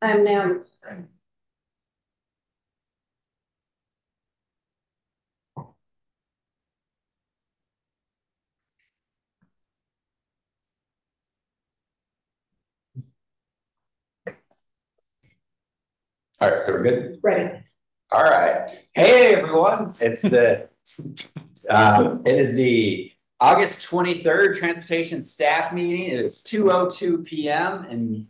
I'm now. All right, so we're good. Ready. All right. Hey everyone. It is the August 23rd transportation staff meeting. It is 2:02 p.m. and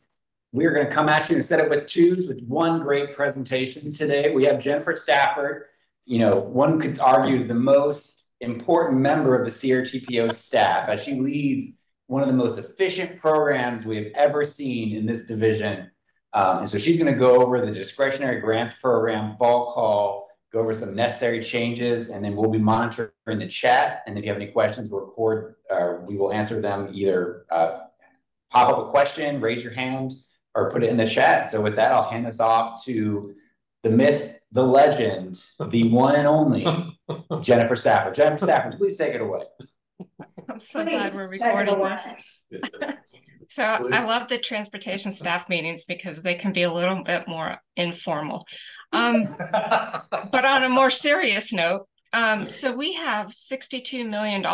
we're going to come at you instead of with twos with one great presentation today. We have Jennifer Stafford. One could argue is the most important member of the CRTPO staff as she leads one of the most efficient programs we have ever seen in this division. And so she's going to go over the discretionary grants program fall call, go over some necessary changes, and then we'll be monitoring the chat. And if you have any questions, we will answer them either pop up a question, raise your hand, or put it in the chat. So with that, I'll hand this off to the myth, the legend, the one and only Jennifer Stafford. Jennifer Stafford, please take it away. I'm so glad we're recording this. So I love the transportation staff meetings because they can be a little bit more informal. But on a more serious note, so we have $62 million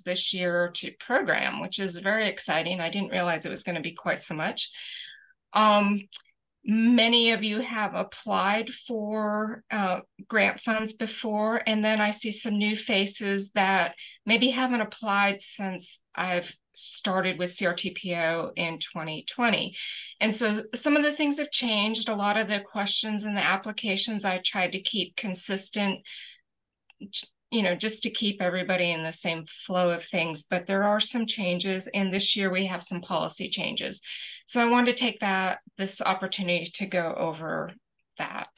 this year to program, which is very exciting. I didn't realize it was going to be quite so much. Many of you have applied for grant funds before, and then I see some new faces that maybe haven't applied since I've started with CRTPO in 2020. And so some of the things have changed. A lot of the questions and the applications I tried to keep consistent, just to keep everybody in the same flow of things. But there are some changes, and this year we have some policy changes. So I wanted to take this opportunity to go over that.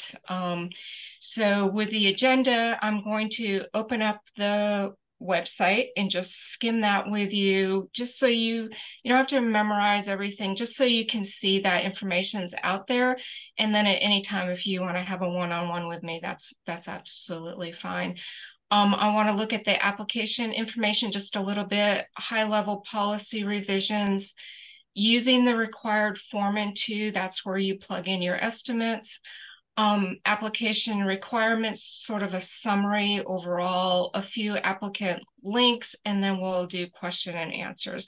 So with the agenda, I'm going to open up the website and just skim that with you, just so you don't have to memorize everything, just so you can see that information's out there. And then at any time, if you want to have a one-on-one with me, that's absolutely fine. I want to look at the application information just a little bit, high-level policy revisions, using the required form in 2, that's where you plug in your estimates. Application requirements, sort of a summary overall, a few applicant links, and then we'll do question and answers.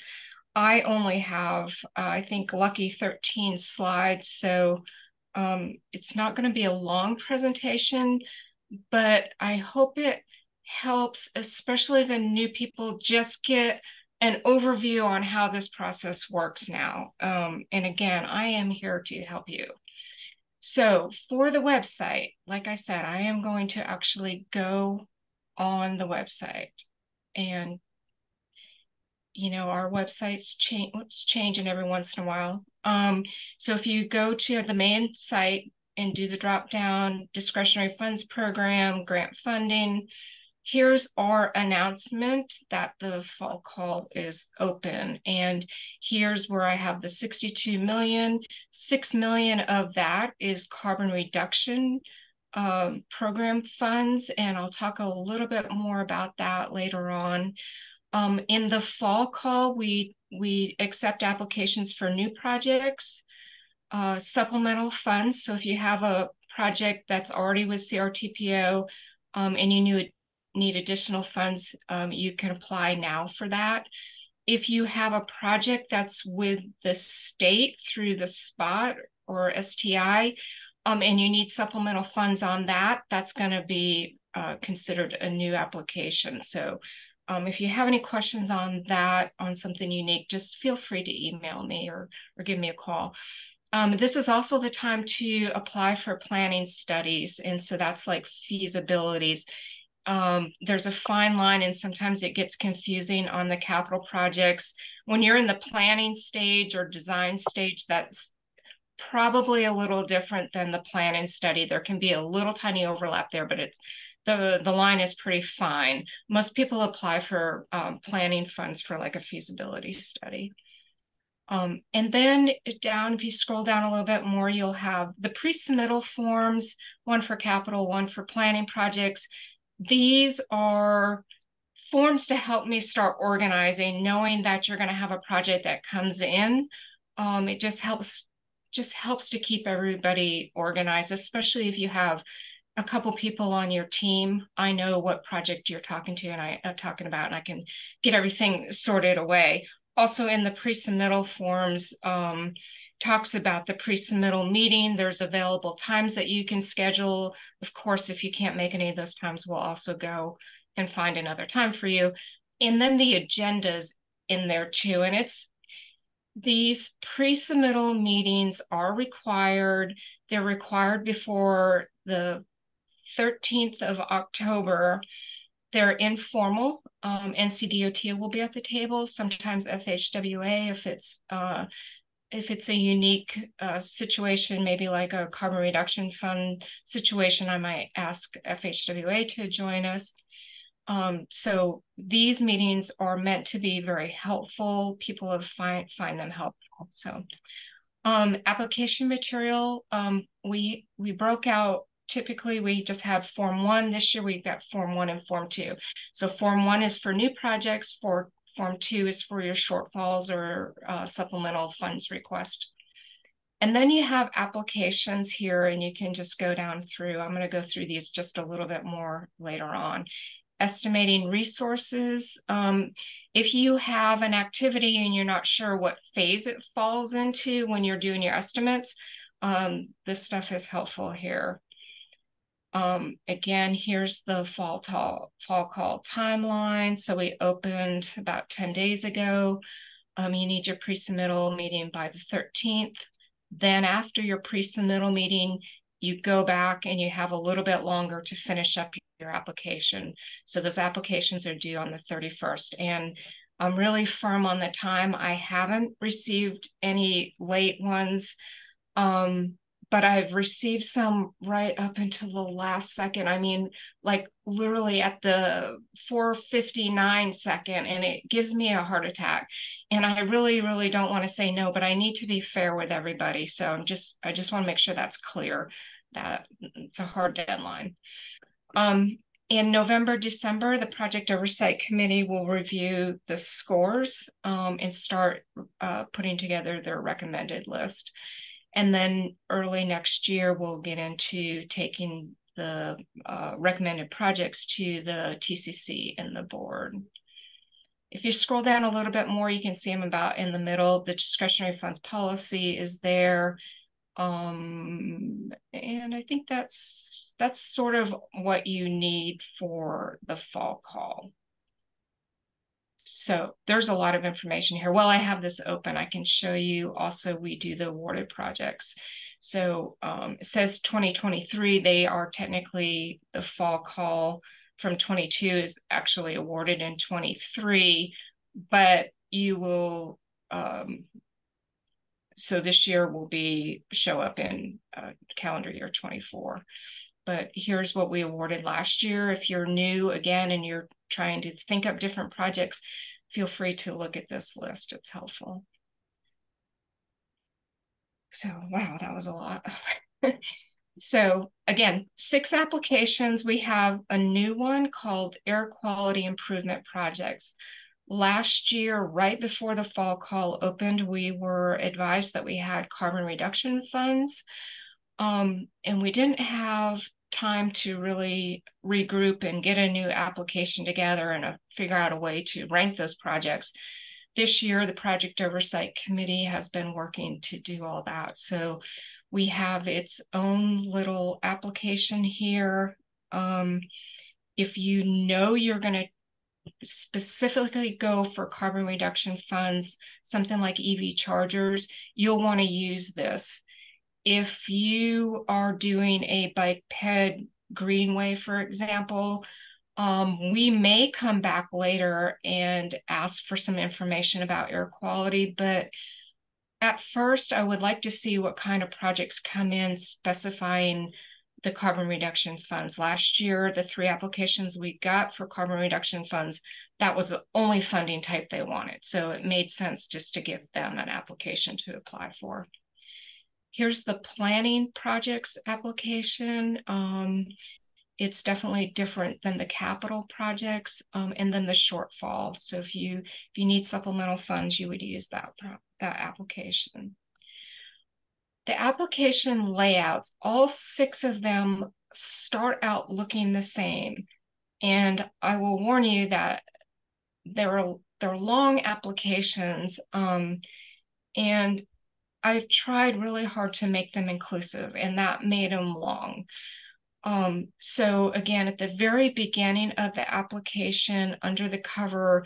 I only have, I think, lucky 13 slides, so it's not going to be a long presentation, but I hope it helps, especially the new people, just get an overview on how this process works now. And again, I am here to help you. So for the website, like I said, I am going to actually go on the website, and our websites changing every once in a while. So if you go to the main site and do the drop down discretionary funds program, grant funding, here's our announcement that the fall call is open. And here's where I have the 62 million. 6 million of that is carbon reduction program funds. And I'll talk a little bit more about that later on. In the fall call, we accept applications for new projects, supplemental funds. So if you have a project that's already with CRTPO and you need additional funds, you can apply now for that. If you have a project that's with the state through the SPOT or STI, and you need supplemental funds on that, that's going to be considered a new application. So if you have any questions on that, on something unique, just feel free to email me or give me a call. This is also the time to apply for planning studies. And so that's like feasibilities. There's a fine line, and sometimes it gets confusing on the capital projects. When you're in the planning stage or design stage, that's probably a little different than the planning study. There can be a little tiny overlap there, but it's the line is pretty fine. Most people apply for planning funds for like a feasibility study. And then down, if you scroll down a little bit more, you'll have the pre-submittal forms, one for capital, one for planning projects. These are forms to help me start organizing, knowing that you're going to have a project that comes in. It just helps just helps to keep everybody organized, especially if you have a couple people on your team. I know what project you're talking to and I'm talking about, and I can get everything sorted away. Also in the pre-submittal forms, talks about the pre-submittal meeting. There's available times that you can schedule. Of course, if you can't make any of those times, we'll also go and find another time for you. And then the agendas in there too. And these pre-submittal meetings are required. They're required before the 13th of October. They're informal. NCDOT will be at the table, sometimes FHWA if it's a unique situation, maybe like a carbon reduction fund situation, I might ask FHWA to join us. So these meetings are meant to be very helpful. People have find them helpful. So application material, we broke out. Typically, we just have Form 1. This year, we've got Form 1 and Form 2. So Form 1 is for new projects. Form 2 is for your shortfalls or supplemental funds request. And then you have applications here, and you can just go down through. I'm going to go through these just a little bit more later on. Estimating resources. If you have an activity and you're not sure what phase it falls into when you're doing your estimates, this stuff is helpful here. Again, here's the fall call timeline. So we opened about 10 days ago. You need your pre-submittal meeting by the 13th. Then after your pre-submittal meeting, you go back and you have a little bit longer to finish up your application. So those applications are due on the 31st. And I'm really firm on the time. I haven't received any late ones, but I've received some right up until the last second. I mean, like literally at the 4:59 second, and it gives me a heart attack. And I really, really don't want to say no, but I need to be fair with everybody. So I just want to make sure that's clear that it's a hard deadline. In November, December, the Project Oversight Committee will review the scores and start putting together their recommended list. And then early next year, we'll get into taking the recommended projects to the TCC and the board. If you scroll down a little bit more, you can see them about in the middle. The discretionary funds policy is there. And I think that's sort of what you need for the fall call. So there's a lot of information here. While I have this open, I can show you also we do the awarded projects. So it says 2023, they are technically the fall call from 22 is actually awarded in 23, but you will, so this year will show up in calendar year 24. But here's what we awarded last year. If you're new again and you're trying to think up different projects, feel free to look at this list. It's helpful. So, wow, that was a lot. So again, 6 applications. We have a new one called Air Quality Improvement Projects. Last year, right before the fall call opened, we were advised that we had carbon reduction funds. And we didn't have time to really regroup and get a new application together and figure out a way to rank those projects. This year, the Project Oversight Committee has been working to do all that. So we have its own little application here. If you know you're going to specifically go for carbon reduction funds, something like EV chargers, you'll want to use this. If you are doing a bike ped greenway, for example, we may come back later and ask for some information about air quality, but at first I would like to see what kind of projects come in specifying the carbon reduction funds. Last year, the 3 applications we got for carbon reduction funds, that was the only funding type they wanted. So it made sense just to give them an application to apply for. Here's the planning projects application. It's definitely different than the capital projects and then the shortfall. So if you need supplemental funds, you would use that application. The application layouts, all 6 of them start out looking the same. And I will warn you that they're long applications, and I've tried really hard to make them inclusive, and that made them long. So again, at the very beginning of the application, under the cover,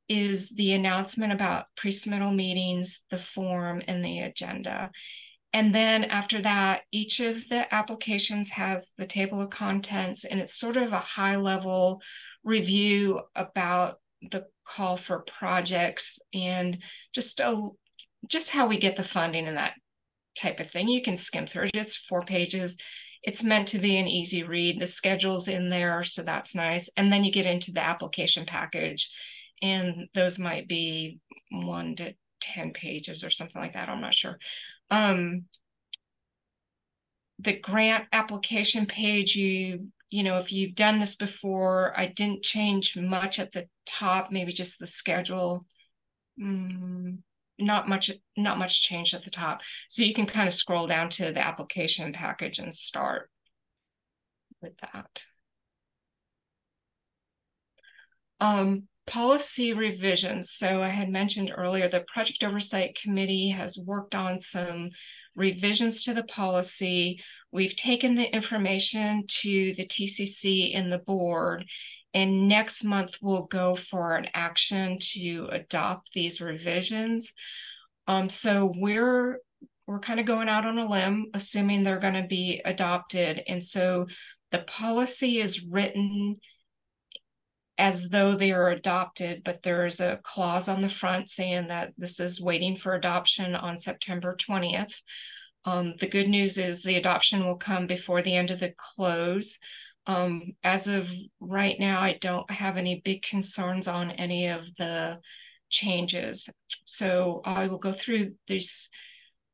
is the announcement about pre-submittal meetings, the form, and the agenda. And then after that, each of the applications has the table of contents, and it's sort of a high-level review about the call for projects and just how we get the funding and that type of thing. You can skim through it. It's 4 pages. It's meant to be an easy read. The schedule's in there, so that's nice. And then you get into the application package, and those might be 1 to 10 pages or something like that. I'm not sure. The grant application page, you know, if you've done this before, I didn't change much at the top, maybe just the schedule. Not much change at the top. So you can kind of scroll down to the application package and start with that. Policy revisions. So I had mentioned earlier, the Project Oversight Committee has worked on some revisions to the policy. We've taken the information to the TCC and the board, and next month we'll go for an action to adopt these revisions. So we're kind of going out on a limb, assuming they're going to be adopted. And so the policy is written as though they are adopted, but there's a clause on the front saying that this is waiting for adoption on September 20th. The good news is the adoption will come before the end of the close. As of right now, I don't have any big concerns on any of the changes. So I will go through this.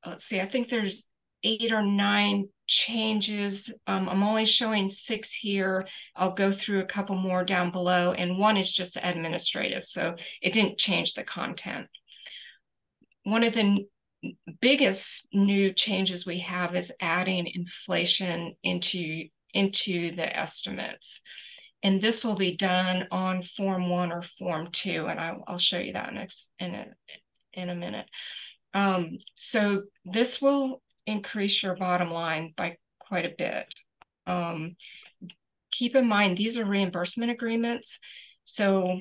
Let's see, I think there's 8 or 9 changes. I'm only showing 6 here. I'll go through a couple more down below, and one is just administrative, so it didn't change the content. One of the biggest new changes we have is adding inflation into the estimates. And this will be done on Form 1 or Form 2, and I'll show you that next in a minute. So this will increase your bottom line by quite a bit. Keep in mind, these are reimbursement agreements. So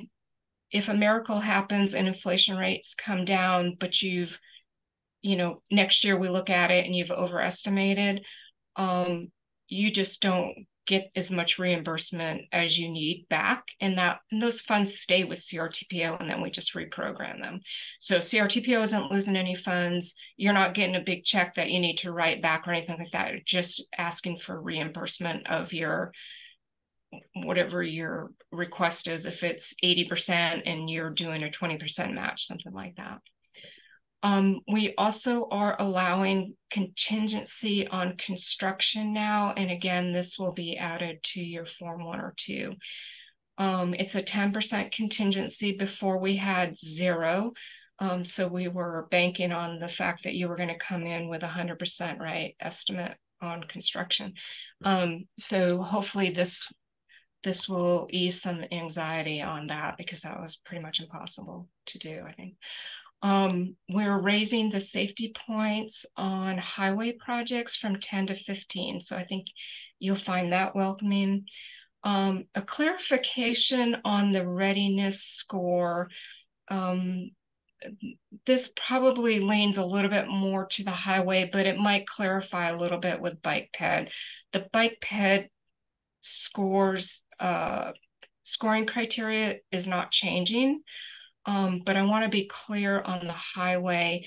if a miracle happens and inflation rates come down, but next year we look at it and you've overestimated, you just don't get as much reimbursement as you need back, and those funds stay with CRTPO, and then we just reprogram them. So CRTPO isn't losing any funds. You're not getting a big check that you need to write back or anything like that. You're just asking for reimbursement of whatever your request is. If it's 80% and you're doing a 20% match, something like that. We also are allowing contingency on construction now. And again, this will be added to your Form 1 or 2. It's a 10% contingency. Before we had 0. So we were banking on the fact that you were going to come in with 100% right estimate on construction. So hopefully this will ease some anxiety on that, because that was pretty much impossible to do, I think. We're raising the safety points on highway projects from 10 to 15. So I think you'll find that welcoming. A clarification on the readiness score. This probably leans a little bit more to the highway, but it might clarify a little bit with bike ped. The bike ped scoring criteria is not changing. But I want to be clear on the highway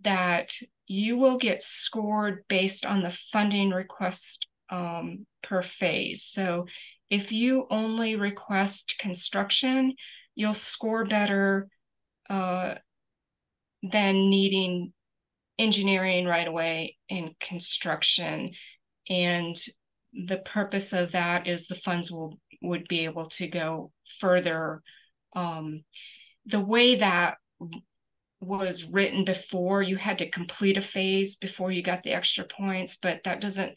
that you will get scored based on the funding request per phase. So if you only request construction, you'll score better than needing engineering right away and construction. And the purpose of that is the funds would be able to go further. The way that was written before. You had to complete a phase before you got the extra points, but that doesn't,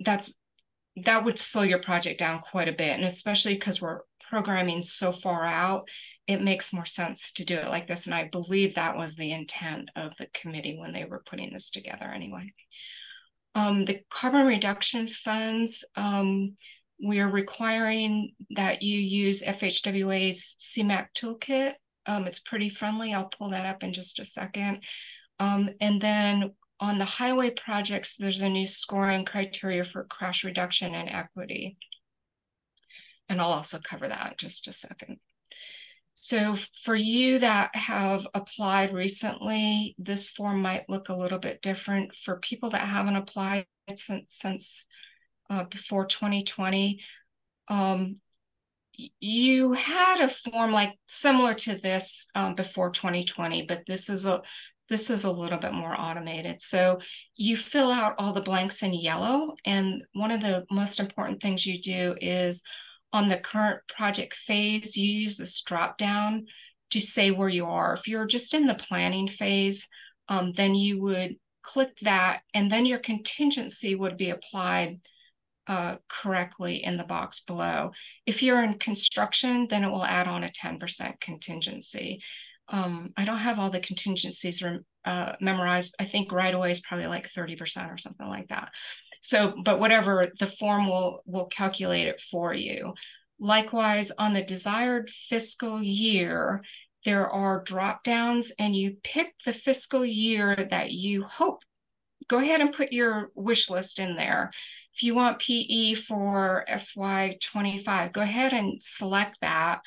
that would slow your project down quite a bit. And especially because we're programming so far out, it makes more sense to do it like this. And I believe that was the intent of the committee when they were putting this together anyway. The carbon reduction funds, we are requiring that you use FHWA's CMAQ toolkit. It's pretty friendly. I'll pull that up in just a second. And then on the highway projects, there's a new scoring criteria for crash reduction and equity. And I'll also cover that in just a second. So for you that have applied recently, this form might look a little bit different. For people that haven't applied since before 2020, you had a form like similar to this before 2020, but this is a little bit more automated. So you fill out all the blanks in yellow, and one of the most important things you do is on the current project phase, you use this drop down to say where you are. If you're just in the planning phase, then you would click that, and then your contingency would be applied correctly in the box below. If you're in construction, then it will add on a 10% contingency. I don't have all the contingencies memorized. I think right away is probably like 30% or something like that. So, but whatever, the form will calculate it for you. Likewise, on the desired fiscal year, there are drop downs, and you pick the fiscal year that you hope. Go ahead and put your wish list in there. If you want PE for FY25, go ahead and select that.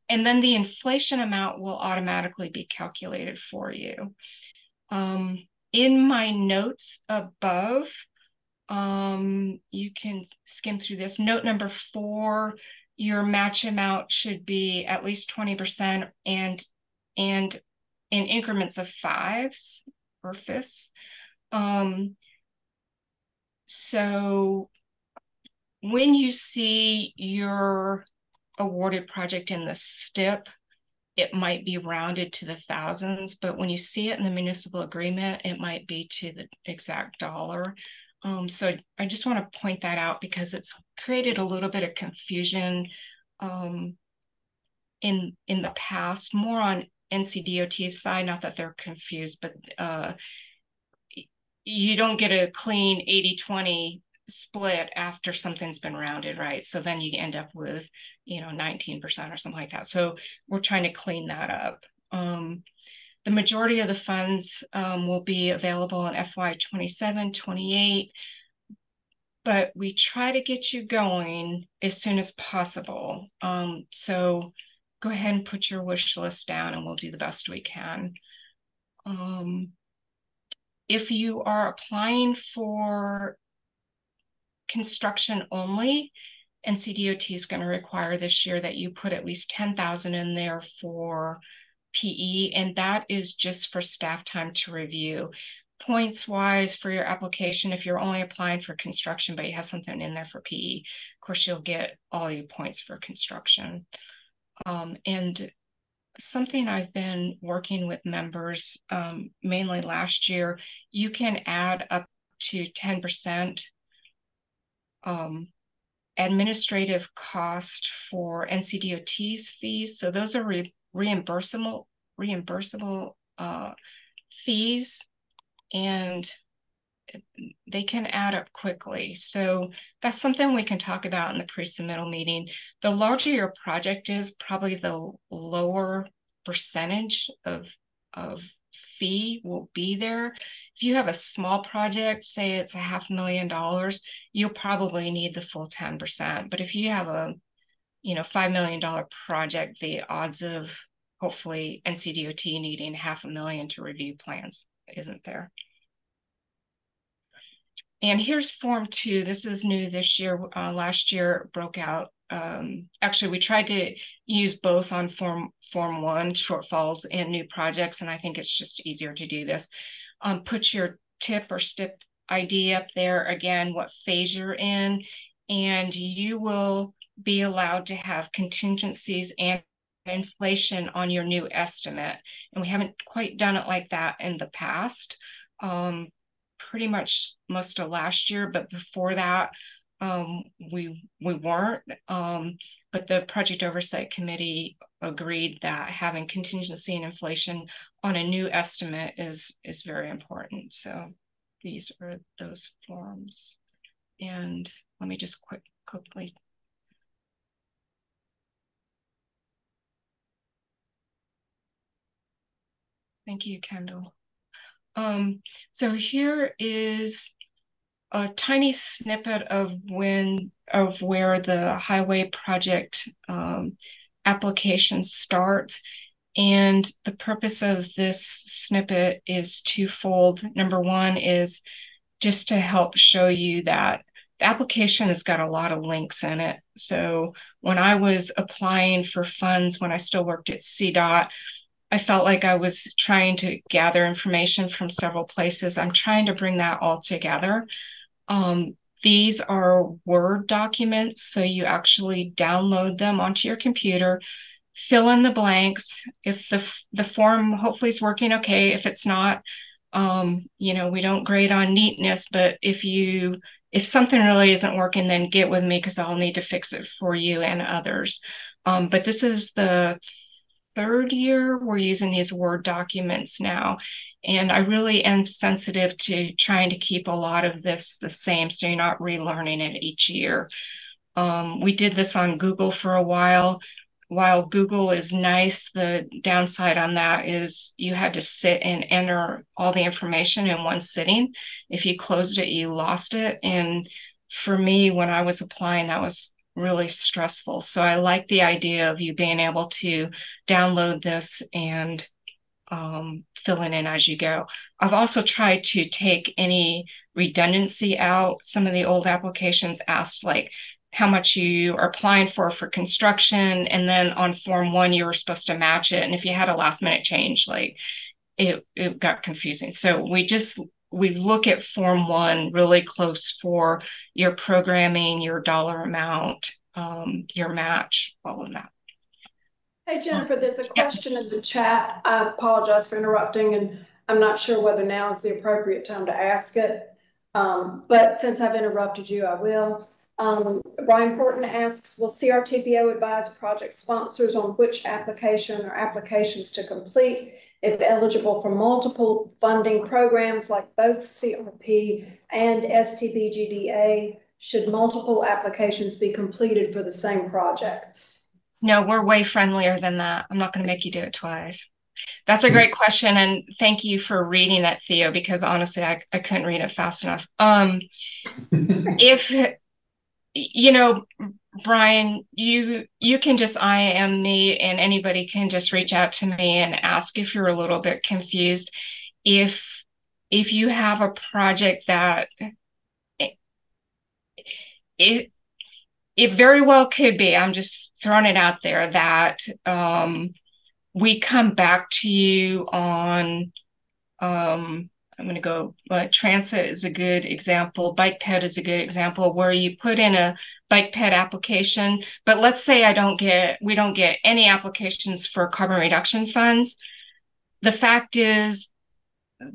And then the inflation amount will automatically be calculated for you. In my notes above, you can skim through this. Note number 4, your match amount should be at least 20% and in increments of 5s or 5ths. So when you see your awarded project in the STIP, it might be rounded to the thousands, but when you see it in the municipal agreement, it might be to the exact dollar. So I just want to point that out because it's created a little bit of confusion in the past, more on NCDOT's side, not that they're confused, but you don't get a clean 80-20 split after something's been rounded, right? So then you end up with, 19% or something like that. So we're trying to clean that up. The majority of the funds will be available in FY 27, 28, but we try to get you going as soon as possible. So go ahead and put your wish list down and we'll do the best we can. If you are applying for construction only, NCDOT is going to require this year that you put at least 10,000 in there for PE, and that is just for staff time to review. Points wise for your application, if you're only applying for construction but you have something in there for PE, of course you'll get all your points for construction. And something I've been working with members, mainly last year, you can add up to 10% administrative cost for NCDOT's fees. So those are reimbursable fees, and they can add up quickly. So that's something we can talk about in the pre-submittal meeting. The larger your project is, probably the lower percentage of fee will be there. If you have a small project, say it's $500,000, you'll probably need the full 10%. But if you have a $5 million project, the odds of hopefully NCDOT needing $500,000 to review plans isn't there. And here's Form 2. This is new this year. Last year it broke out. Actually, we tried to use both on Form 1, shortfalls and new projects, and I think it's just easier to do this. Put your TIP or STIP ID up there, again, what phase you're in, and you will be allowed to have contingencies and inflation on your new estimate. And we haven't quite done it like that in the past. Pretty much most of last year, but before that, we weren't. But the project oversight committee agreed that having contingency and inflation on a new estimate is very important. So these are those forms. And let me just quickly. Thank you, Kendall. So here is a tiny snippet of where the highway project application starts. And the purpose of this snippet is twofold. Number one is just to help show you that the application has got a lot of links in it. So when I was applying for funds, when I still worked at CDOT, I felt like I was trying to gather information from several places. I'm trying to bring that all together. These are Word documents, so you actually download them onto your computer, fill in the blanks. If the form hopefully is working okay, if it's not, we don't grade on neatness, but if something really isn't working, then get with me because I'll need to fix it for you and others. But this is the third year we're using these Word documents now. And I really am sensitive to trying to keep a lot of this the same so you're not relearning it each year. We did this on Google for a while. While Google is nice, the downside on that is you had to sit and enter all the information in one sitting. If you closed it, you lost it. And for me, when I was applying, that was really stressful. So I like the idea of you being able to download this and fill it in as you go. I've also tried to take any redundancy out. Some of the old applications asked like how much you are applying for construction, and then on form 1 you were supposed to match it, and if you had a last minute change, like it got confusing. So we look at form 1 really close for your programming, your dollar amount, your match, all of that. Hey, Jennifer, there's a question in the chat. I apologize for interrupting, and I'm not sure whether now is the appropriate time to ask it. But since I've interrupted you, I will. Brian Horton asks, will CRTPO advise project sponsors on which application or applications to complete if eligible for multiple funding programs like both CRP and STBGDA? Should multiple applications be completed for the same projects? No, we're way friendlier than that. I'm not going to make you do it twice. That's a great question. And thank you for reading that, Theo, because honestly, I couldn't read it fast enough. If, Brian, you can just IM me, and anybody can just reach out to me and ask if you're a little bit confused. If you have a project that it very well could be, I'm just throwing it out there, that we come back to you on, I'm going to go, transit is a good example. Bike ped is a good example where you put in a bike ped application, but let's say we don't get any applications for carbon reduction funds. The fact is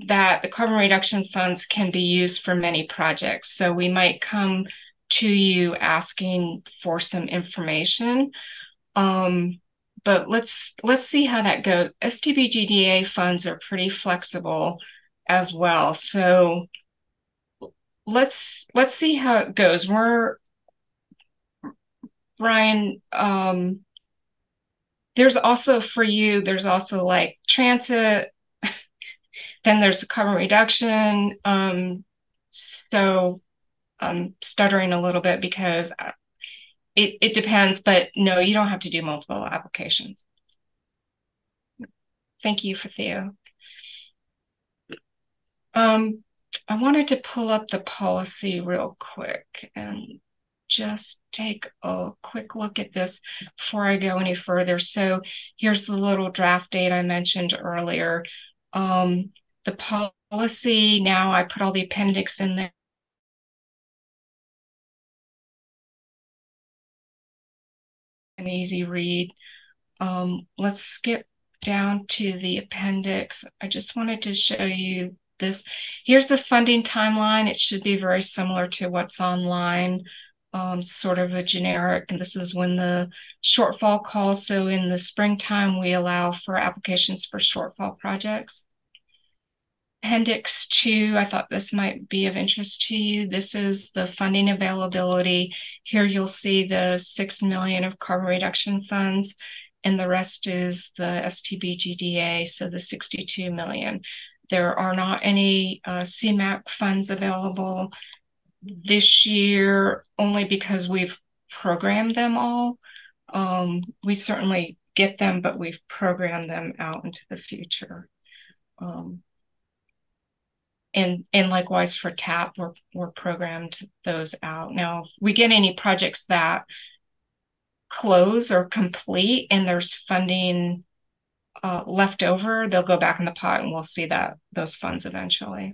that the carbon reduction funds can be used for many projects. So we might come to you asking for some information. But let's see how that goes. STBGDA funds are pretty flexible as well. So let's see how it goes. Brian, there's also like transit, then there's carbon reduction. So I'm stuttering a little bit because it depends, but no, you don't have to do multiple applications. Thank you for Theo. I wanted to pull up the policy real quick and just take a quick look at this before I go any further. So here's the little draft date I mentioned earlier. The policy, now I put all the appendix in there. An easy read. Let's skip down to the appendix. I just wanted to show you this. Here's the funding timeline. It should be very similar to what's online, sort of a generic, and this is when the shortfall calls. So in the springtime, we allow for applications for shortfall projects. Appendix 2, I thought this might be of interest to you. This is the funding availability. Here you'll see the 6 million of carbon reduction funds, and the rest is the STBGDA, so the 62 million. There are not any CMAQ funds available this year, only because we've programmed them all. We certainly get them, but we've programmed them out into the future. And likewise for TAP, we're programmed those out. Now, if we get any projects that close or complete and there's funding left over, they'll go back in the pot and we'll see that those funds eventually.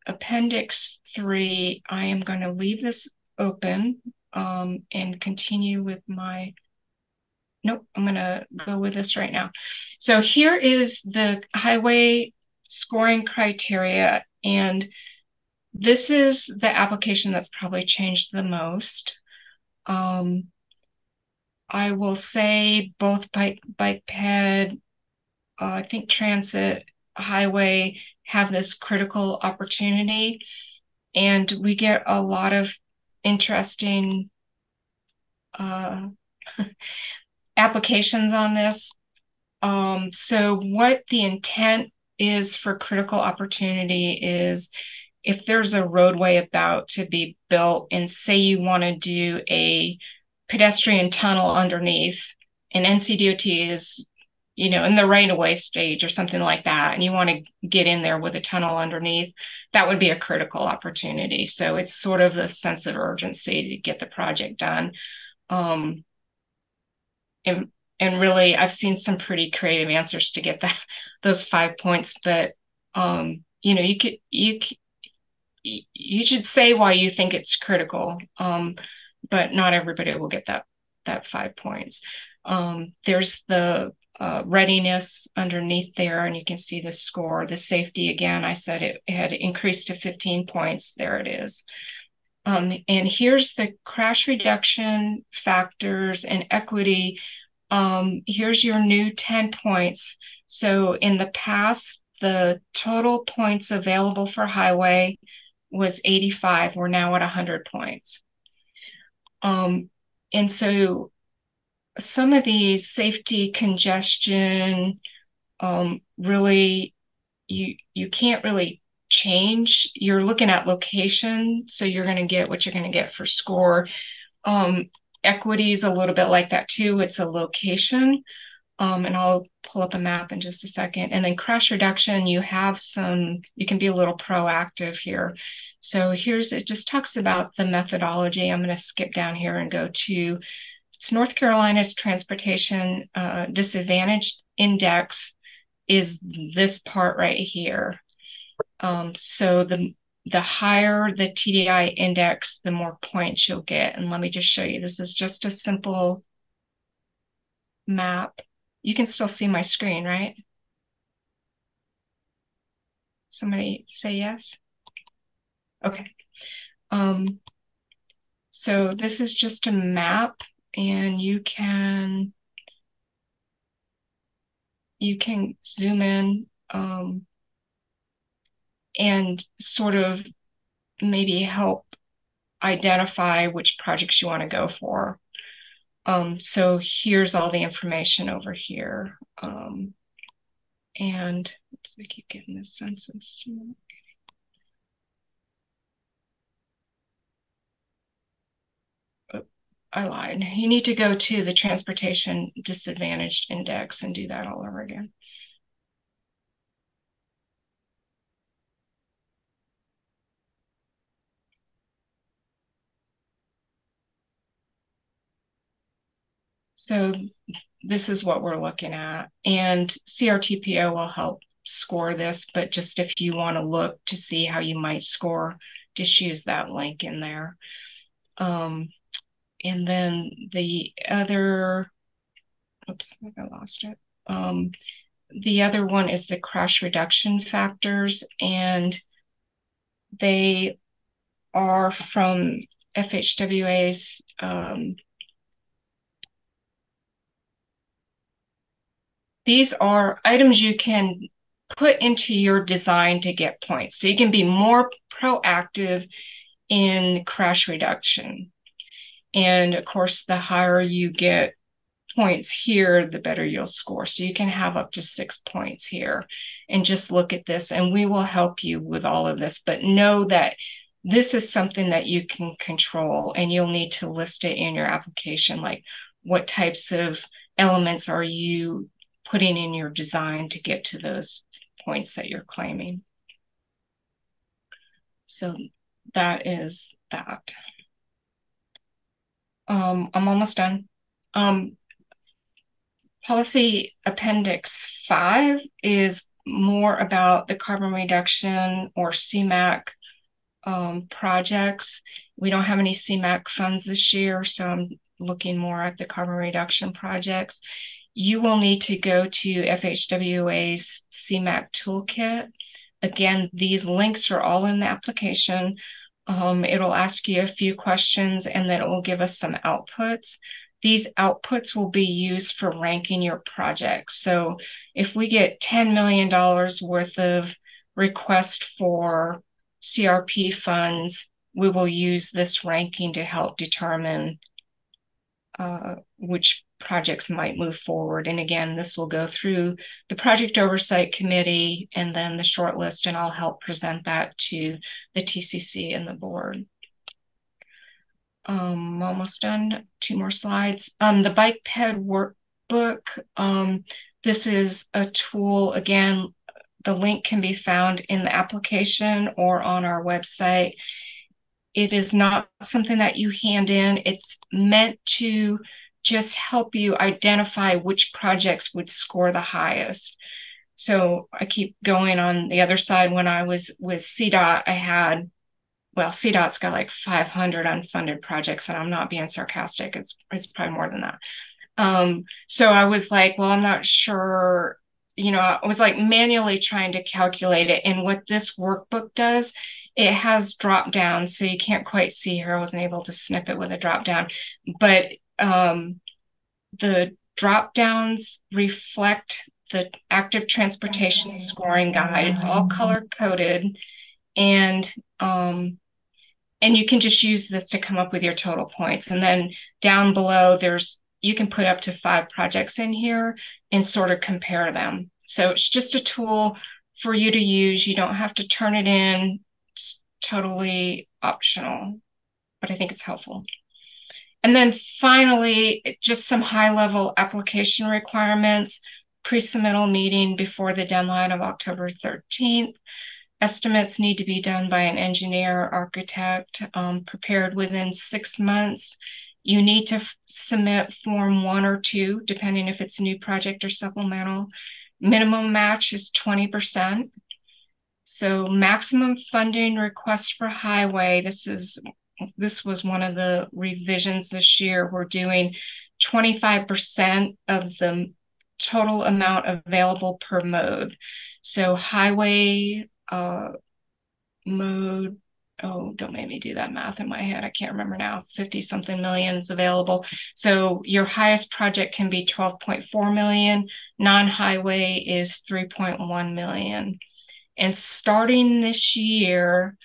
Appendix 3, I am going to leave this open and continue with my, nope, I'm going to go with this right now. So here is the highway scoring criteria, and this is the application that's probably changed the most. I will say both bike ped, I think transit, highway have this critical opportunity, and we get a lot of interesting applications on this. So what the intent is for critical opportunity is if there's a roadway about to be built and say you want to do a pedestrian tunnel underneath, and NCDOT is, in the right-of-way stage or something like that, and you want to get in there with a tunnel underneath, that would be a critical opportunity. So it's sort of a sense of urgency to get the project done. And really, I've seen some pretty creative answers to get those 5 points. But you should say why you think it's critical. But not everybody will get that 5 points. There's the readiness underneath there, and you can see the score. The safety, again, I said it had increased to 15 points. There it is. And here's the crash reduction factors and equity. Here's your new 10 points. So in the past, the total points available for highway was 85. We're now at 100 points. And so some of these safety, congestion, really, you can't really change. You're looking at location, so you're going to get what you're going to get for score. Equity is a little bit like that too. It's a location. And I'll pull up a map in just a second. And then crash reduction, you can be a little proactive here. So it just talks about the methodology. I'm going to skip down here and go to, it's North Carolina's Transportation Disadvantage Index is this part right here. So the higher the TDI index, the more points you'll get. And let me just show you. This is just a simple map. You can still see my screen, right? Somebody say yes? Okay. So this is just a map, and you can zoom in and sort of maybe help identify which projects you want to go for. So here's all the information over here. And oops, I keep getting this census. Oh, I lied. You need to go to the Transportation Disadvantaged Index and do that all over again. So this is what we're looking at, and CRTPO will help score this, but just if you want to look to see how you might score, just use that link in there. And then the other oops, I think I lost it. The other one is the crash reduction factors, and they are from FHWA's these are items you can put into your design to get points. So you can be more proactive in crash reduction. And of course, the higher you get points here, the better you'll score. So you can have up to 6 points here. And just look at this, and we will help you with all of this. But know that this is something that you can control, and you'll need to list it in your application, like what types of elements are you putting in your design to get to those points that you're claiming. So that is that. I'm almost done. Policy Appendix 5 is more about the carbon reduction or CMAQ projects. We don't have any CMAQ funds this year, so I'm looking more at the carbon reduction projects. You will need to go to FHWA's CMAQ toolkit. Again, these links are all in the application. It'll ask you a few questions, and then it will give us some outputs. These outputs will be used for ranking your project. So if we get $10 million worth of requests for CRP funds, we will use this ranking to help determine which projects might move forward. And again, this will go through the project oversight committee and then the short list, and I'll help present that to the TCC and the board. Almost done. 2 more slides. The bike ped workbook. This is a tool. Again, the link can be found in the application or on our website. It is not something that you hand in. It's meant to just help you identify which projects would score the highest. So I keep going on the other side. When I was with CDOT, I had, well, CDOT's got like 500 unfunded projects, and I'm not being sarcastic. It's probably more than that. So I was like, well, I'm not sure, I was like manually trying to calculate it. And what this workbook does, it has drop downs. So you can't quite see here. I wasn't able to snip it with a drop down, but the drop downs reflect the active transportation scoring guide. It's all color coded, and you can just use this to come up with your total points. And then down below, you can put up to 5 projects in here and sort of compare them. So it's just a tool for you to use. You don't have to turn it in. It's totally optional, but I think it's helpful. And then finally, just some high-level application requirements. Pre-submittal meeting before the deadline of October 13th. Estimates need to be done by an engineer or architect, prepared within 6 months. You need to submit Form 1 or 2, depending if it's a new project or supplemental. Minimum match is 20%. So maximum funding request for highway, this was one of the revisions this year. We're doing 25% of the total amount available per mode. So highway mode, don't make me do that math in my head. I can't remember now. 50 something million is available. So your highest project can be 12.4 million. Non-highway is 3.1 million. And starting this year,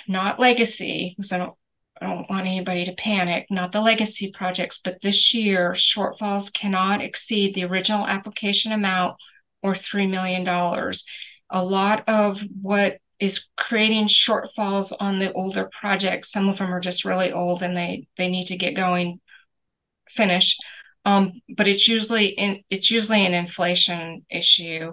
not legacy, because I don't want anybody to panic, not the legacy projects, but this year, shortfalls cannot exceed the original application amount or $3 million. A lot of what is creating shortfalls on the older projects, some of them are just really old and they need to get going, finished. But it's usually an inflation issue.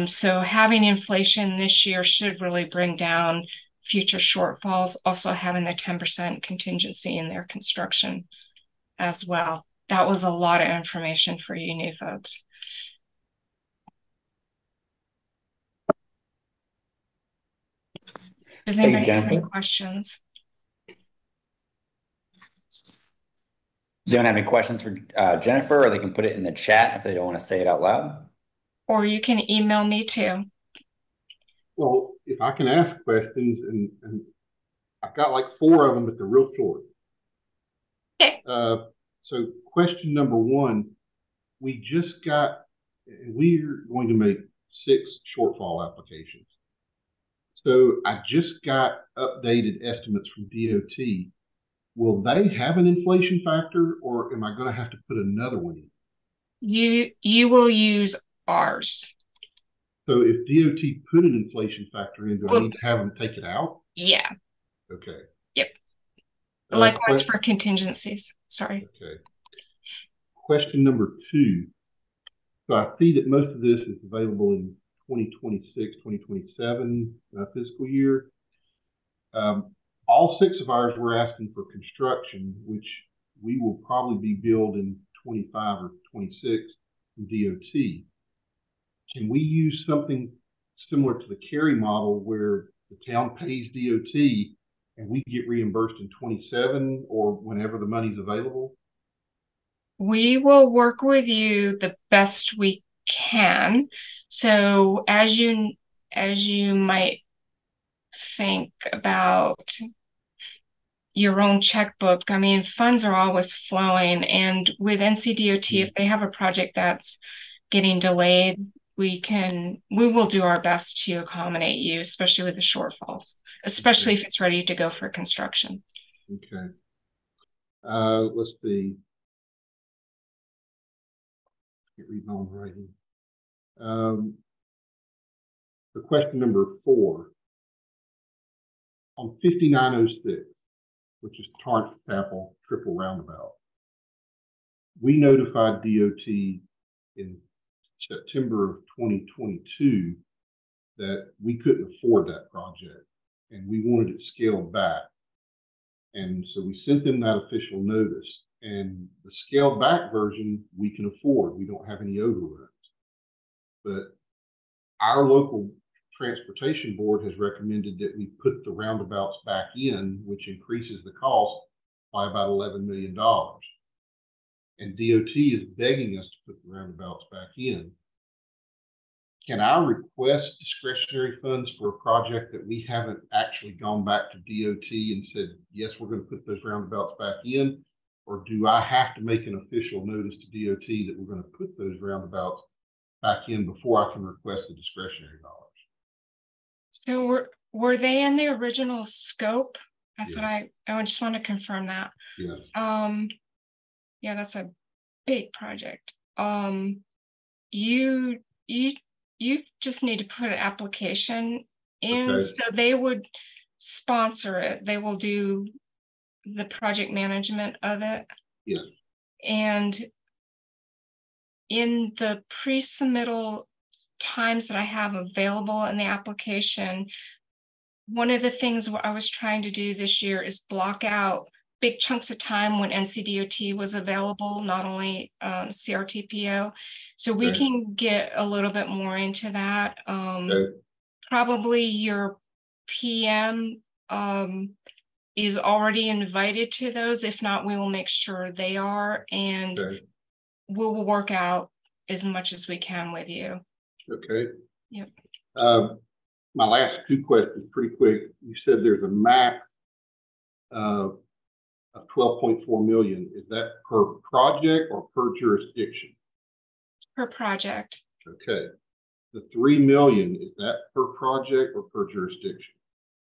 So having inflation this year should really bring down future shortfalls, also having the 10% contingency in their construction as well. That was a lot of information for you new folks. Does anybody have any questions? Does anyone have any questions for Jennifer, or they can put it in the chat if they don't want to say it out loud? Or you can email me too. Well, if I can ask questions, and I've got like 4 of them, but they're real short. Okay. So question number 1, we're going to make 6 shortfall applications. So I just got updated estimates from DOT. Will they have an inflation factor, or am I going to have to put another one in? You will use ours. So if DOT put an inflation factor in, do I need to have them take it out? Yeah. Okay. Yep. Likewise for contingencies. Sorry. Okay. Question number 2. So I see that most of this is available in 2026, 2027 fiscal year. All 6 of ours we're asking for construction, which we will probably be billed in 25 or 26 from DOT. Can we use something similar to the carry model where the town pays DOT and we get reimbursed in 27 or whenever the money's available? We will work with you the best we can. So as you might think about your own checkbook, I mean, funds are always flowing, and with NCDOT, if they have a project that's getting delayed, we will do our best to accommodate you, especially with the shortfalls, especially if it's ready to go for construction. Okay. Let's see. Can't read my own writing. For question number 4, on 5906, which is Torrance Chapel Triple Roundabout, we notified DOT in September of 2022 that we couldn't afford that project and we wanted it scaled back. And so we sent them that official notice, and the scaled back version we can afford. We don't have any overruns. But our local transportation board has recommended that we put the roundabouts back in, which increases the cost by about $11 million. And DOT is begging us to put the roundabouts back in. Can I request discretionary funds for a project that we haven't actually gone back to DOT and said, yes, we're going to put those roundabouts back in? Or do I have to make an official notice to DOT that we're going to put those roundabouts back in before I can request the discretionary dollars? So were they in the original scope? That's Yeah. what I just want to confirm that. Yes. Yeah, that's a big project. You just need to put an application in. Okay. So they would sponsor it. They will do the project management of it. Yes. And in the pre-submittal times that I have available in the application, one of the things I was trying to do this year is block out big chunks of time when NCDOT was available, not only CRTPO. So we can get a little bit more into that. Probably your PM is already invited to those. If not, we will make sure they are, and we will work out as much as we can with you. Okay. Yep. My last 2 questions, pretty quick. You said there's a max of 12.4 million. Is that per project or per jurisdiction? It's per project. Okay. The 3 million, is that per project or per jurisdiction?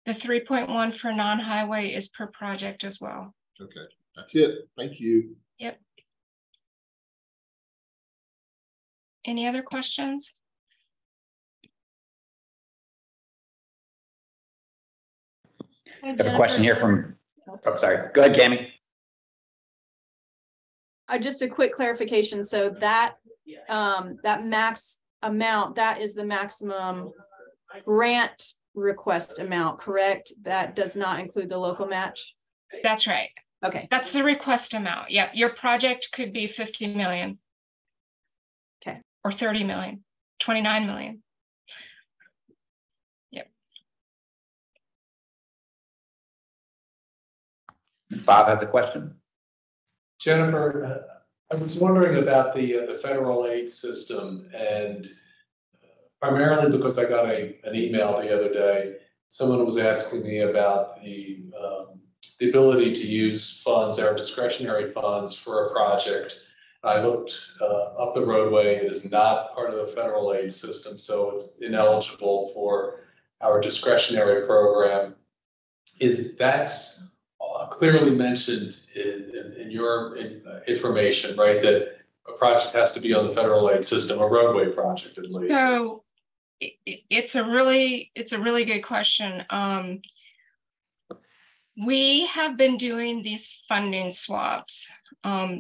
The 3.1 for non-highway is per project as well. Okay, that's it. Thank you. Yep. Any other questions? I have a question here from, oh, sorry. Go ahead, Cammie. Just a quick clarification. So that that max amount, that is the maximum grant request amount, correct? That does not include the local match? That's right. Okay. That's the request amount. Yeah. Your project could be 50 million. Okay. Or 30 million, 29 million. Yep. Bob has a question. Jennifer, I was wondering about the federal aid system, and primarily because I got an email the other day. Someone was asking me about the ability to use funds, our discretionary funds, for a project. I looked up the roadway. It is not part of the federal aid system, so it's ineligible for our discretionary program. That's clearly mentioned in your information, right? That a project has to be on the federal aid system, a roadway project at least. So it's a really good question. We have been doing these funding swaps.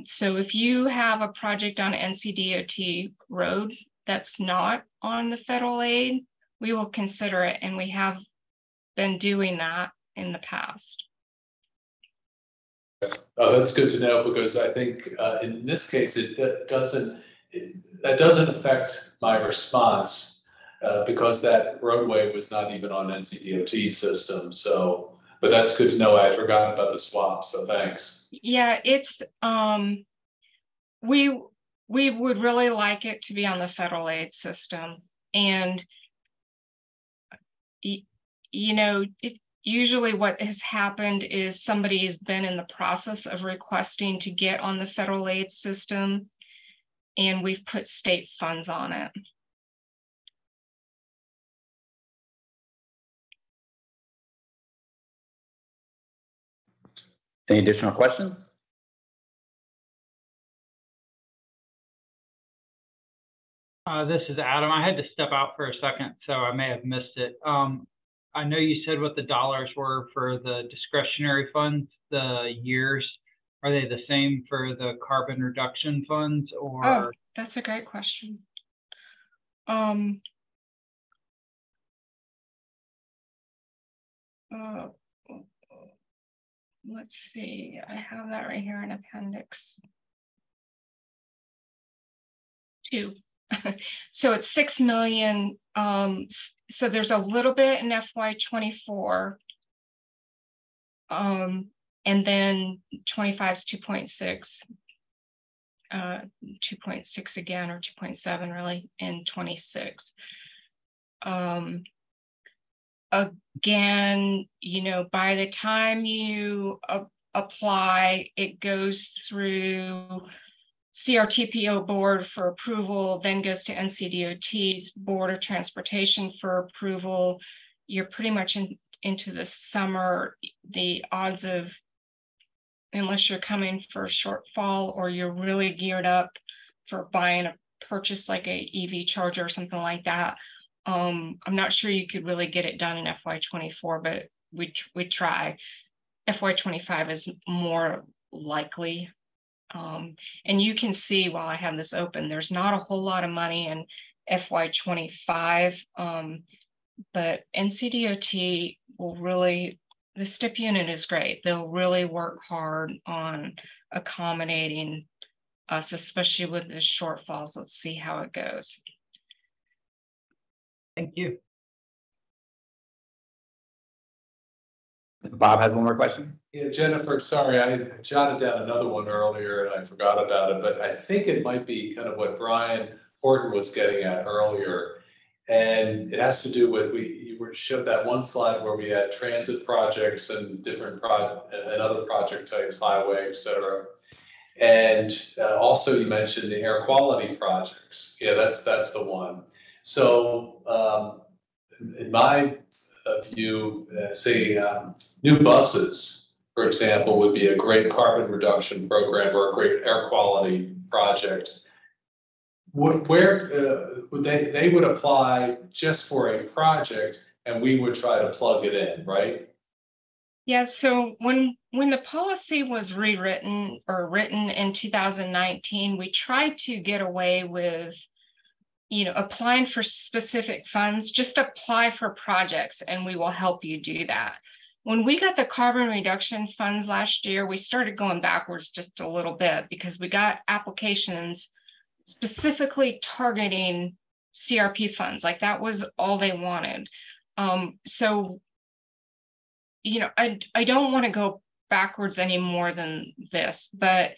So if you have a project on NCDOT road that's not on the federal aid, we will consider it, and we have been doing that in the past. Oh, that's good to know, because I think in this case that doesn't affect my response because that roadway was not even on NCDOT system. So, but that's good to know. I forgot about the swap, so thanks. Yeah, it's we would really like it to be on the federal aid system, and you know, usually what has happened is somebody has been in the process of requesting to get on the federal aid system, and we've put state funds on it. Any additional questions? This is Adam. I had to step out for a second, so I may have missed it. I know you said what the dollars were for the discretionary funds, the years. Are they the same for the carbon reduction funds, or? Oh, that's a great question. Let's see, I have that right here in appendix 2. So it's 6 million. So there's a little bit in FY24. And then 25 is 2.6. 2.6 again, or 2.7 really, in 26. Again, you know, by the time you apply, it goes through CRTPO board for approval, then goes to NCDOT's Board of Transportation for approval. You're pretty much into the summer. The odds of, unless you're coming for a shortfall or you're really geared up for buying a purchase like a EV charger or something like that, I'm not sure you could really get it done in FY24, but we try. FY25 is more likely. And you can see while I have this open, there's not a whole lot of money in FY25, but NCDOT will really, the STIP unit is great. They'll really work hard on accommodating us, especially with the shortfalls. Let's see how it goes. Thank you. Bob has one more question. Yeah, Jennifer, sorry, I jotted down another one earlier and I forgot about it, but I think it might be kind of what Brian Horton was getting at earlier. And it has to do with, you showed that one slide where we had transit projects and different and other project types, highway, et cetera. And also you mentioned the air quality projects. Yeah, that's the one. So in my view, say new buses, for example, would be a great carbon reduction program or a great air quality project. Where would they would apply just for a project, and we would try to plug it in, right? Yeah, so when the policy was rewritten or written in 2019, we tried to get away with, you know, applying for specific funds. Just apply for projects and we will help you do that. When we got the carbon reduction funds last year, we started going backwards just a little bit because we got applications specifically targeting CRP funds. Like that was all they wanted. So, you know, I don't want to go backwards any more than this, but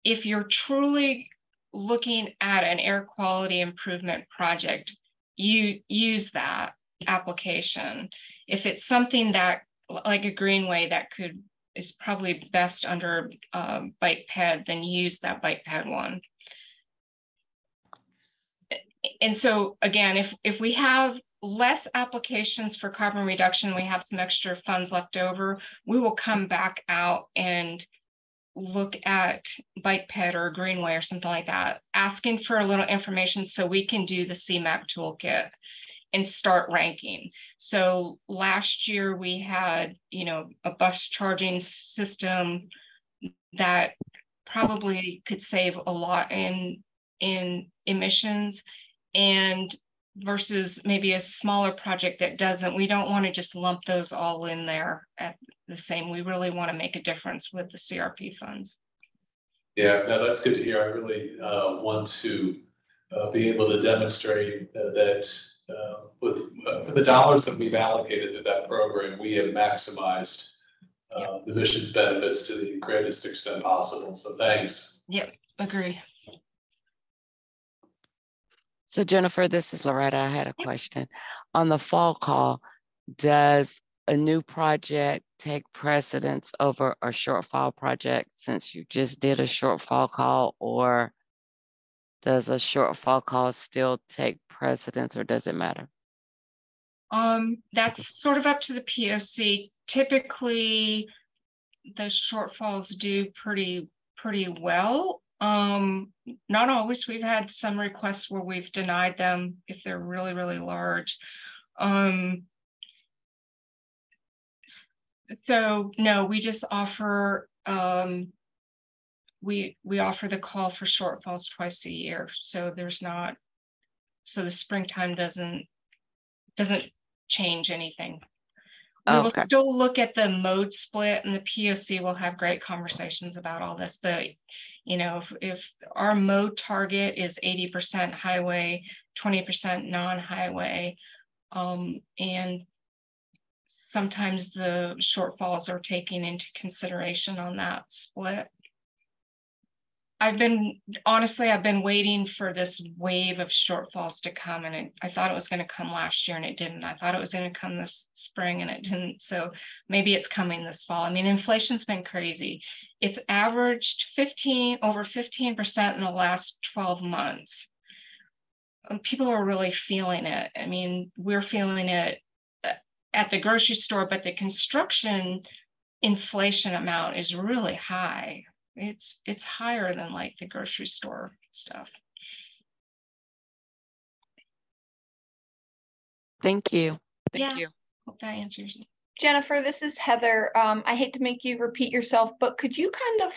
if you're truly looking at an air quality improvement project, you use that application. If it's something that, like a greenway that is probably best under bike ped, then use that bike ped one. And so again, if we have less applications for carbon reduction, we have some extra funds left over, we will come back out and look at bike ped or greenway or something like that, asking for a little information so we can do the CMAQ toolkit and start ranking. So last year we had, a bus charging system that probably could save a lot in emissions, and versus maybe a smaller project that doesn't. We don't want to just lump those all in there at the same. We really want to make a difference with the CRP funds. Yeah, no, that's good to hear. I really want to be able to demonstrate that with the dollars that we've allocated to that program, we have maximized the mission's benefits to the greatest extent possible. So thanks. Yep, agree. So Jennifer, this is Loretta. I had a question. On the fall call, does a new project take precedence over a shortfall project since you just did a shortfall call, or does a shortfall call still take precedence, or does it matter? That's sort of up to the POC. Typically, the shortfalls do pretty well. Not always. We've had some requests where we've denied them if they're really, really large. So no, we just offer, we offer the call for shortfalls twice a year. So so the springtime doesn't change anything. We will still look at the mode split, and the POC will have great conversations about all this. But, if our mode target is 80% highway, 20% non-highway, and sometimes the shortfalls are taken into consideration on that split. I've been waiting for this wave of shortfalls to come, and I thought it was going to come last year and it didn't. I thought it was going to come this spring and it didn't. So maybe it's coming this fall. I mean, inflation's been crazy. It's averaged over 15% in the last 12 months. People are really feeling it. I mean, we're feeling it at the grocery store, but the construction inflation amount is really high. It's higher than like the grocery store stuff. Thank you. Thank you. Hope that answers it. Jennifer, this is Heather. I hate to make you repeat yourself, but could you kind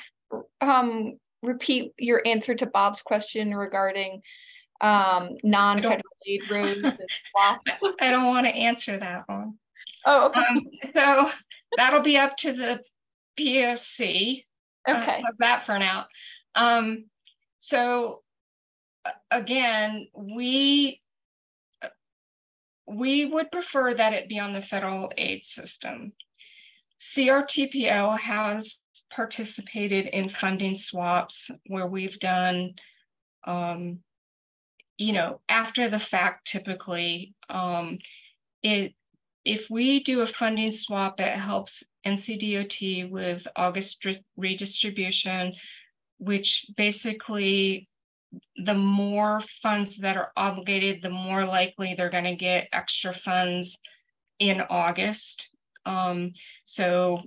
of repeat your answer to Bob's question regarding non-federal aid roads and blocks? I don't want to answer that one. Oh, okay. So that'll be up to the POC. Okay. How's that for now? So again, we would prefer that it be on the federal aid system. CRTPO has participated in funding swaps where we've done, after the fact, typically, if we do a funding swap, it helps NCDOT with August redistribution, which basically the more funds that are obligated, the more likely they're going to get extra funds in August. So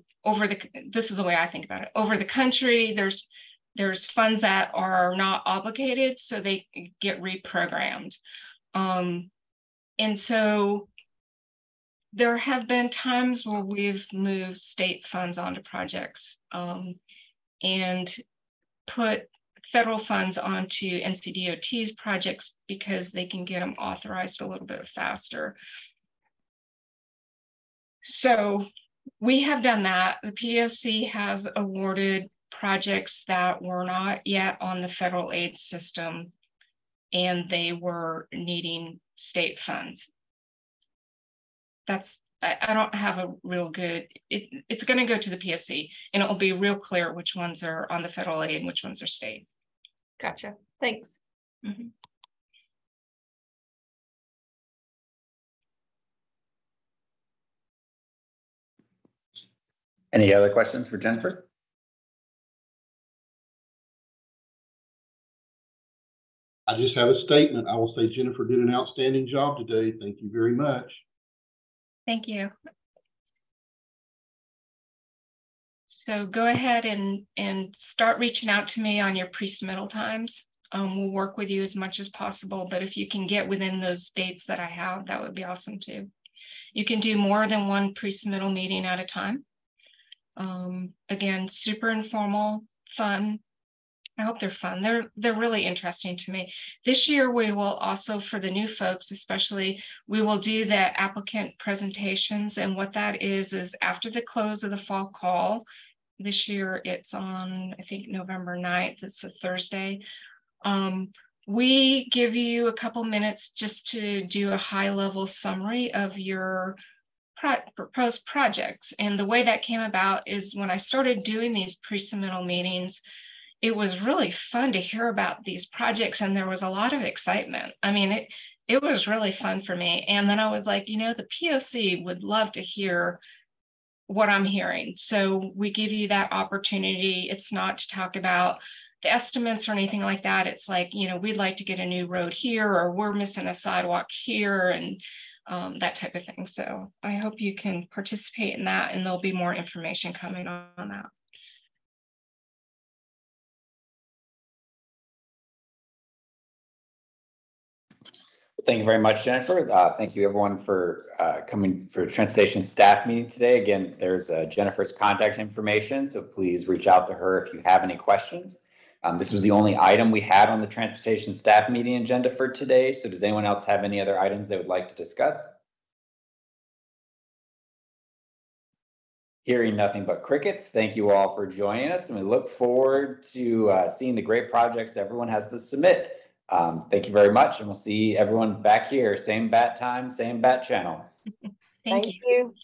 this is the way I think about it. Over the country, there's funds that are not obligated, so they get reprogrammed. And so there have been times where we've moved state funds onto projects and put federal funds onto NCDOT's projects because they can get them authorized a little bit faster. So we have done that. The POC has awarded projects that were not yet on the federal aid system, and they were needing state funds. I don't have a real good, it's going to go to the PSC and it will be real clear which ones are on the federal aid and which ones are state. Gotcha. Thanks. Mm-hmm. Any other questions for Jennifer? I just have a statement. I will say Jennifer did an outstanding job today. Thank you very much. Thank you. So go ahead and start reaching out to me on your pre-submittal times. We'll work with you as much as possible, but if you can get within those dates that I have, that would be awesome too. You can do more than one pre-submittal meeting at a time. Again, super informal, fun. I hope they're fun. They're really interesting to me. This year, we will also, for the new folks especially, we will do the applicant presentations. And what that is after the close of the fall call, this year it's on, I think, November 9th. It's a Thursday. We give you a couple minutes just to do a high-level summary of your proposed projects. And the way that came about is when I started doing these pre-submittal meetings, it was really fun to hear about these projects and there was a lot of excitement. I mean, it was really fun for me. And then I was like, the POC would love to hear what I'm hearing. So we give you that opportunity. It's not to talk about the estimates or anything like that. It's like, we'd like to get a new road here, or we're missing a sidewalk here, and that type of thing. So I hope you can participate in that, and there'll be more information coming on that. Thank you very much, Jennifer. Thank you everyone for coming for transportation staff meeting today. Again, there's Jennifer's contact information, so please reach out to her if you have any questions. This was the only item we had on the transportation staff meeting agenda for today. So does anyone else have any other items they would like to discuss? Hearing nothing but crickets, thank you all for joining us, and we look forward to seeing the great projects everyone has to submit. Thank you very much, and we'll see everyone back here, same bat time, same bat channel. Thank you.